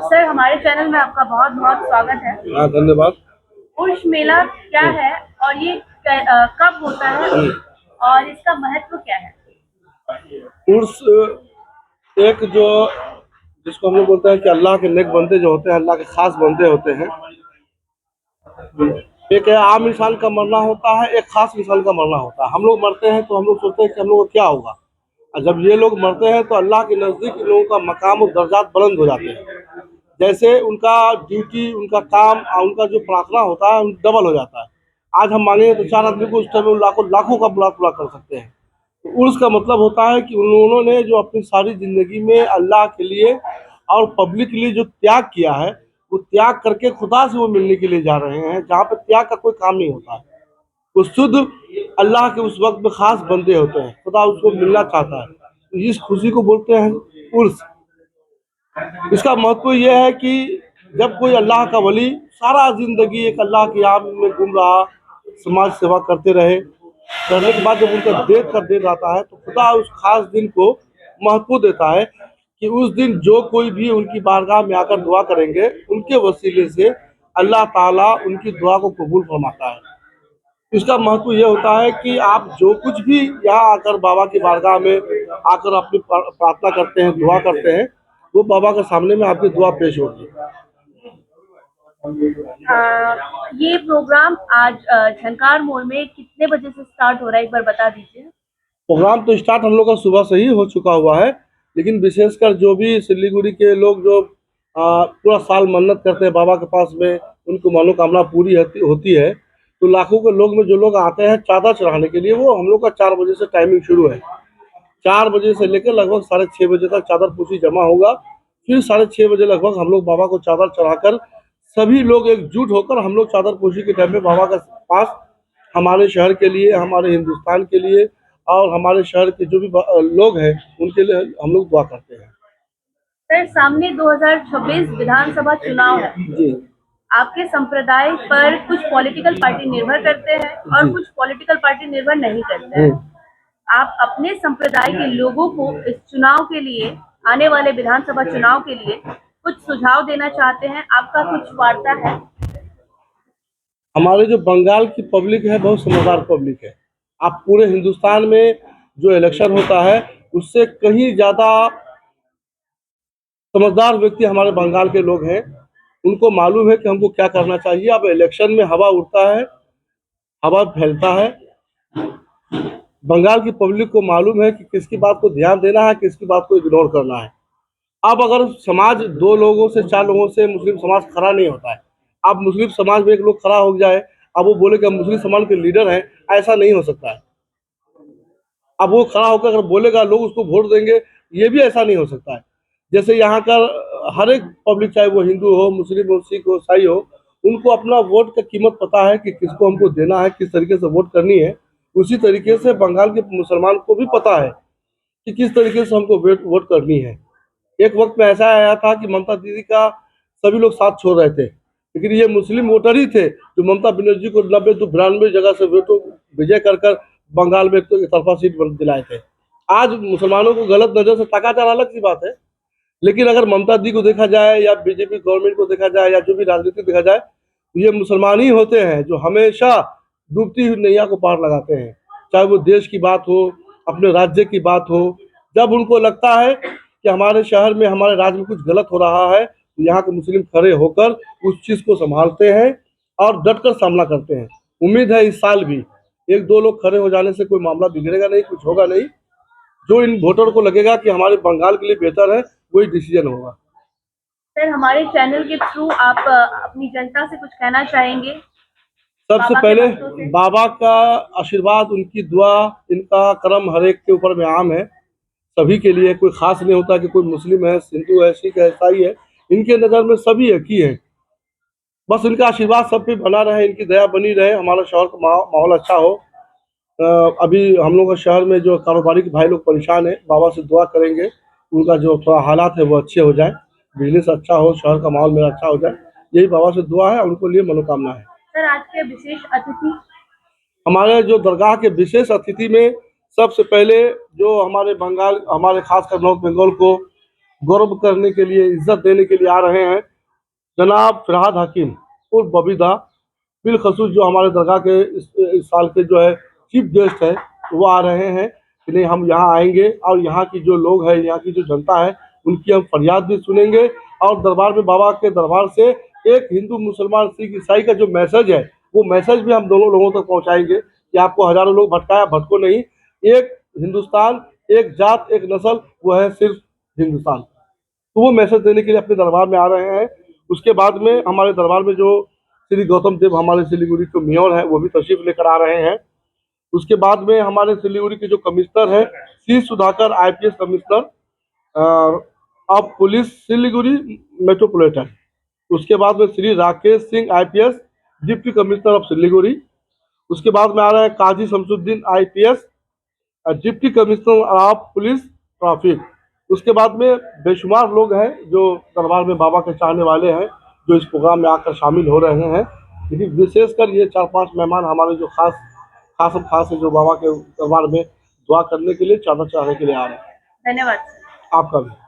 Sir, हमारे channel में आपका बहुत बहुत स्वागत है। हाँ, धन्यवाद। उर्स मेला क्या है और ये कब होता है और इसका महत्व क्या है? उर्स एक जो जिसको हम लोग बोलते हैं कि अल्लाह के नेक बंदे जो होते हैं, अल्लाह के खास बंदे होते हैं। एक है आम इंसान का मरना होता है, एक खास इंसान का मरना होता है। हम लोग मरते हैं तो हम लोग सोचते हैं कि हम लोग को क्या होगा, और जब ये लोग मरते हैं तो अल्लाह के नज़दीक इन लोगों का मकाम और दर्जात बुलंद हो जाते हैं। जैसे उनका ड्यूटी, उनका काम और उनका जो प्रार्थना होता है डबल हो जाता है। आज हम मांगे तो 4 आदमी को उस टाइम लाखों लाखों का बुला पूरा कर सकते हैं। तो उर्स का मतलब होता है कि उन्होंने जो अपनी सारी ज़िंदगी में अल्लाह के लिए और पब्लिक के लिए जो त्याग किया है, वो त्याग करके खुदा से वो मिलने के लिए जा रहे हैं, जहाँ पे त्याग का कोई काम नहीं होता है। वो शुद्ध अल्लाह के उस वक्त में खास बंदे होते हैं, खुदा उसको मिलना चाहता है। तो इस खुशी को बोलते हैं उर्स। इसका महत्व यह है कि जब कोई अल्लाह का वली सारा ज़िंदगी एक अल्लाह की आम में घूम रहा, समाज सेवा करते रहे, करने के बाद जब उनका डेथ का दिन आता है तो खुदा उस खास दिन को महत्व देता है कि उस दिन जो कोई भी उनकी बारगाह में आकर दुआ करेंगे, उनके वसीले से अल्लाह ताला उनकी दुआ को कबूल फरमाता है। इसका महत्व ये होता है कि आप जो कुछ भी यहाँ आकर बाबा की बारगाह में आकर अपनी प्रार्थना करते हैं, दुआ करते हैं, वो बाबा के सामने में आपकी दुआ पेश होगी। ये प्रोग्राम आज झंकार मोड़ में कितने बजे से स्टार्ट हो रहा है, एक बार बता दीजिए। प्रोग्राम तो स्टार्ट हम लोग का सुबह से ही हो चुका हुआ है, लेकिन विशेषकर जो भी सिलीगुड़ी के लोग जो पूरा साल मन्नत करते हैं बाबा के पास में, उनको मनोकामना पूरी होती है, तो लाखों के लोग में जो लोग आते हैं चादर चढ़ाने के लिए, वो हम लोग का 4 बजे से टाइमिंग शुरू है। 4 बजे से लेकर लगभग 6:30 बजे तक चादर पोशी जमा होगा। फिर 6:30 बजे लगभग हम लोग बाबा को चादर चढ़ाकर सभी लोग एकजुट होकर हम लोग चादर पोशी के टाइम में बाबा के पास, हमारे शहर के लिए, हमारे हिंदुस्तान के लिए और हमारे शहर के जो भी लोग हैं उनके लिए हम लोग दुआ करते हैं। सर, सामने 2026 विधानसभा चुनाव है। जी आपके संप्रदाय पर कुछ पॉलिटिकल पार्टी निर्भर करते हैं और जी। कुछ पॉलिटिकल पार्टी निर्भर नहीं करते हैं। आप अपने संप्रदाय के लोगों को इस चुनाव के लिए, आने वाले विधानसभा चुनाव के लिए कुछ सुझाव देना चाहते हैं? आपका कुछ वार्ता है? हमारे जो बंगाल की पब्लिक है बहुत समझदार पब्लिक है। आप पूरे हिंदुस्तान में जो इलेक्शन होता है उससे कहीं ज़्यादा समझदार व्यक्ति हमारे बंगाल के लोग हैं। उनको मालूम है कि हमको क्या करना चाहिए। अब इलेक्शन में हवा उड़ता है, हवा फैलता है। बंगाल की पब्लिक को मालूम है कि किसकी बात को ध्यान देना है, किसकी बात को इग्नोर करना है। अब अगर समाज 2 लोगों से 4 लोगों से मुस्लिम समाज खड़ा नहीं होता है, अब मुस्लिम समाज में एक लोग खड़ा हो जाए, अब वो बोले कि हम मुस्लिम समाज के लीडर हैं, ऐसा नहीं हो सकता है। अब वो खड़ा होकर अगर बोलेगा लोग उसको वोट देंगे, ये भी ऐसा नहीं हो सकता है। जैसे यहाँ का हर एक पब्लिक, चाहे वो हिंदू हो, मुस्लिम हो, सिख हो, ईसाई हो, उनको अपना वोट का कीमत पता है कि किसको हमको देना है, किस तरीके से वोट करनी है। उसी तरीके से बंगाल के मुसलमान को भी पता है कि किस तरीके से हमको वोट करनी है। एक वक्त में ऐसा आया था कि ममता दीदी का सभी लोग साथ छोड़ रहे थे, लेकिन ये मुस्लिम वोटर ही थे जो ममता बनर्जी को 90 तो 92 जगह से वोटों विजय कर कर बंगाल में एक तो एकतरफा सीट दिलाए थे। आज मुसलमानों को गलत नज़र से ताका जाना अलग सी बात है, लेकिन अगर ममता दी को देखा जाए या बीजेपी गवर्नमेंट को देखा जाए या जो भी राजनीति देखा जाए, तो ये मुसलमान ही होते हैं जो हमेशा डूबती हुई नैया को पार लगाते हैं। चाहे वो देश की बात हो, अपने राज्य की बात हो, जब उनको लगता है कि हमारे शहर में, हमारे राज्य में कुछ गलत हो रहा है, तो यहाँ के मुस्लिम खड़े होकर उस चीज़ को संभालते हैं और डट कर सामना करते हैं। उम्मीद है इस साल भी 1-2 लोग खड़े हो जाने से कोई मामला बिगड़ेगा नहीं, कुछ होगा नहीं। जो इन वोटर को लगेगा कि हमारे बंगाल के लिए बेहतर है, वही डिसीजन होगा। सर, हमारे चैनल के थ्रू आप अपनी जनता से कुछ कहना चाहेंगे? सबसे बाबा के पहले भक्तों से। बाबा का आशीर्वाद, उनकी दुआ, इनका करम हर एक के ऊपर में आम है। सभी के लिए, कोई खास नहीं होता कि कोई मुस्लिम है, हिंदू है, सिख है, ईसाई है। इनके नज़र में सभी एक ही है। बस इनका आशीर्वाद सब पे बना रहे, इनकी दया बनी रहे, हमारा शहर का माहौल अच्छा हो। अभी हम लोग के शहर में जो कारोबारी के भाई लोग परेशान हैं, बाबा से दुआ करेंगे उनका जो थोड़ा हालात है वो अच्छे हो जाए, बिजनेस अच्छा हो, शहर का माहौल मेरा अच्छा हो जाए। यही बाबा से दुआ है, उनको लिए मनोकामना है। सर, आज के विशेष अतिथि? हमारे जो दरगाह के विशेष अतिथि में सबसे पहले जो हमारे बंगाल, हमारे खासकर नॉर्थ बंगाल को गौरव करने के लिए, इज्जत देने के लिए आ रहे हैं। जनाब फरहाद हकीम उर्फ बबीदा बिलखसूस जो हमारे दरगाह के इस साल के जो है चीफ गेस्ट है, वो आ रहे हैं कि नहीं हम यहाँ आएंगे और यहाँ की जो लोग हैं, यहाँ की जो जनता है, उनकी हम फरियाद भी सुनेंगे और दरबार में बाबा के दरबार से एक हिंदू मुसलमान सिख ईसाई का जो मैसेज है, वो मैसेज भी हम दोनों लोगों तक पहुँचाएंगे कि आपको हजारों लोग भटकाया, भटको नहीं। एक हिंदुस्तान, एक जात, एक नस्ल, वो है सिर्फ हिंदुस्तान। तो वो मैसेज देने के लिए अपने दरबार में आ रहे हैं। उसके बाद में हमारे दरबार में जो श्री गौतम देव हमारे सिलीगुड़ी के मेयर हैं, वो भी तशरीफ लेकर आ रहे हैं। उसके बाद में हमारे सिलीगुड़ी के जो कमिश्नर हैं, C Sudhakar IPS commissioner of police Siliguri metropolitan. उसके बाद में Shri Rakesh Singh IPS deputy commissioner of Siliguri. उसके बाद में आ रहे हैं Kazi Shamsuddin IPS deputy commissioner of police traffic. उसके बाद में बेशुमार लोग हैं जो दरबार में बाबा के चाहने वाले हैं, जो इस प्रोग्राम में आकर शामिल हो रहे हैं। लेकिन विशेषकर ये 4-5 मेहमान हमारे जो खास है, जो बाबा के दरबार में दुआ करने के लिए, चादर चढ़ाने के लिए आ रहे हैं। धन्यवाद। आपका भी।